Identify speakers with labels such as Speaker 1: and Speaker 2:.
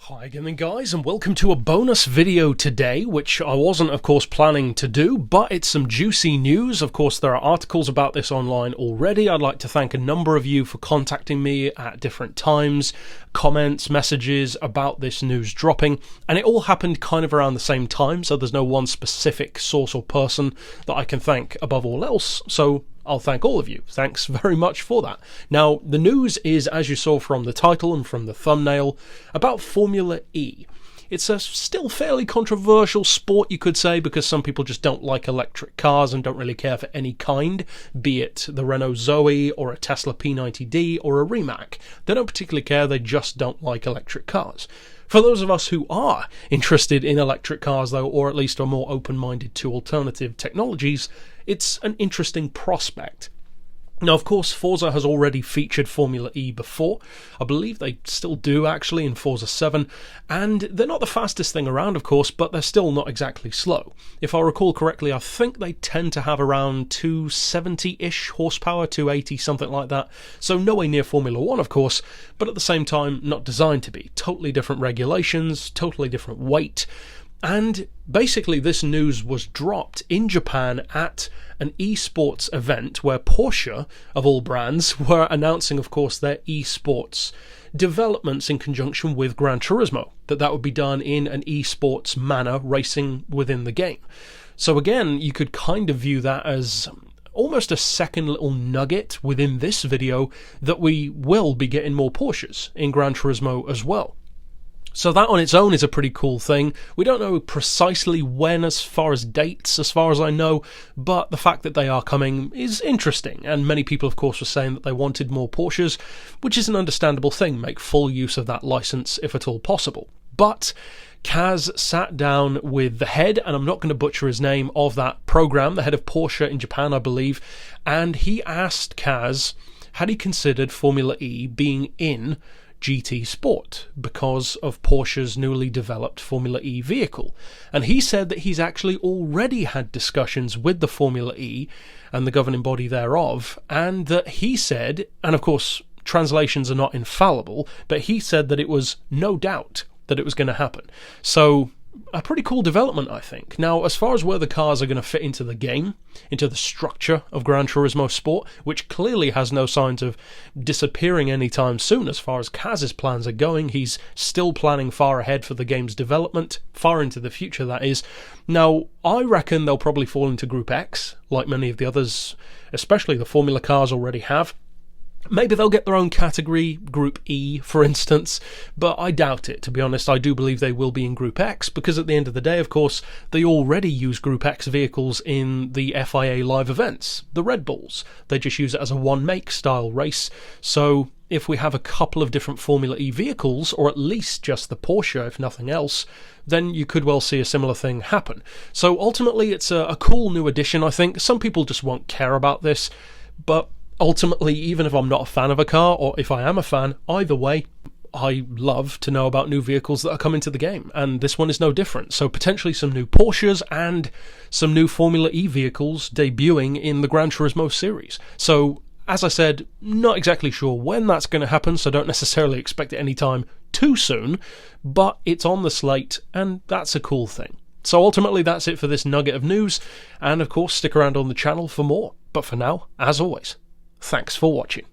Speaker 1: Hi again guys, and welcome to a bonus video today, which I wasn't of course planning to do, but it's some juicy news. Of course there are articles about this online already. I'd like to thank a number of you for contacting me at different times, comments, messages about this news dropping, and it all happened kind of around the same time, so there's no one specific source or person that I can thank above all else, so I'll thank all of you. Thanks very much for that. Now, the news is, as you saw from the title and from the thumbnail, about Formula E. It's a still fairly controversial sport, you could say, because some people just don't like electric cars and don't really care for any kind, be it the Renault Zoe or a Tesla P90D or a Rimac. They don't particularly care, they just don't like electric cars. For those of us who are interested in electric cars, though, or at least are more open-minded to alternative technologies, it's an interesting prospect. Now, of course, Forza has already featured Formula E before. I believe they still do, actually, in Forza 7. And they're not the fastest thing around, of course, but they're still not exactly slow. If I recall correctly, I think they tend to have around 270-ish horsepower, 280, something like that. So nowhere near Formula 1, of course, but at the same time, not designed to be. Totally different regulations, totally different weight. And basically this news was dropped in Japan at an esports event where Porsche, of all brands, were announcing, of course, their esports developments in conjunction with Gran Turismo, that would be done in an esports manner, racing within the game. So again, you could kind of view that as almost a second little nugget within this video that we will be getting more Porsches in Gran Turismo as well. So that on its own is a pretty cool thing. We don't know precisely when as far as dates, as far as I know, but the fact that they are coming is interesting, and many people of course were saying that they wanted more Porsches, which is an understandable thing, make full use of that license if at all possible. But Kaz sat down with the head, and I'm not going to butcher his name, of that program, the head of Porsche in Japan, I believe, and he asked Kaz, had he considered Formula E being in GT Sport because of Porsche's newly developed Formula E vehicle. And he said that he's actually already had discussions with the Formula E and the governing body thereof, and that he said, and of course translations are not infallible, but he said that it was no doubt that it was going to happen. So a pretty cool development, I think. Now, as far as where the cars are going to fit into the game, into the structure of Gran Turismo Sport, which clearly has no signs of disappearing anytime soon as far as Kaz's plans are going, he's still planning far ahead for the game's development, far into the future that is. Now, I reckon they'll probably fall into Group X, like many of the others, especially the Formula cars already have. Maybe they'll get their own category, Group E, for instance, but I doubt it, to be honest. I do believe they will be in Group X, because at the end of the day, of course, they already use Group X vehicles in the FIA live events, the Red Bulls. They just use it as a one-make style race, so if we have a couple of different Formula E vehicles, or at least just the Porsche, if nothing else, then you could well see a similar thing happen. So ultimately, it's a cool new addition, I think. Some people just won't care about this, but ultimately, even if I'm not a fan of a car, or if I am a fan, either way, I love to know about new vehicles that are coming to the game, and this one is no different. So potentially some new Porsches and some new Formula E vehicles debuting in the Gran Turismo series. So, as I said, not exactly sure when that's going to happen, so don't necessarily expect it anytime too soon, but it's on the slate, and that's a cool thing. So ultimately, that's it for this nugget of news, and of course, stick around on the channel for more. But for now, as always, thanks for watching.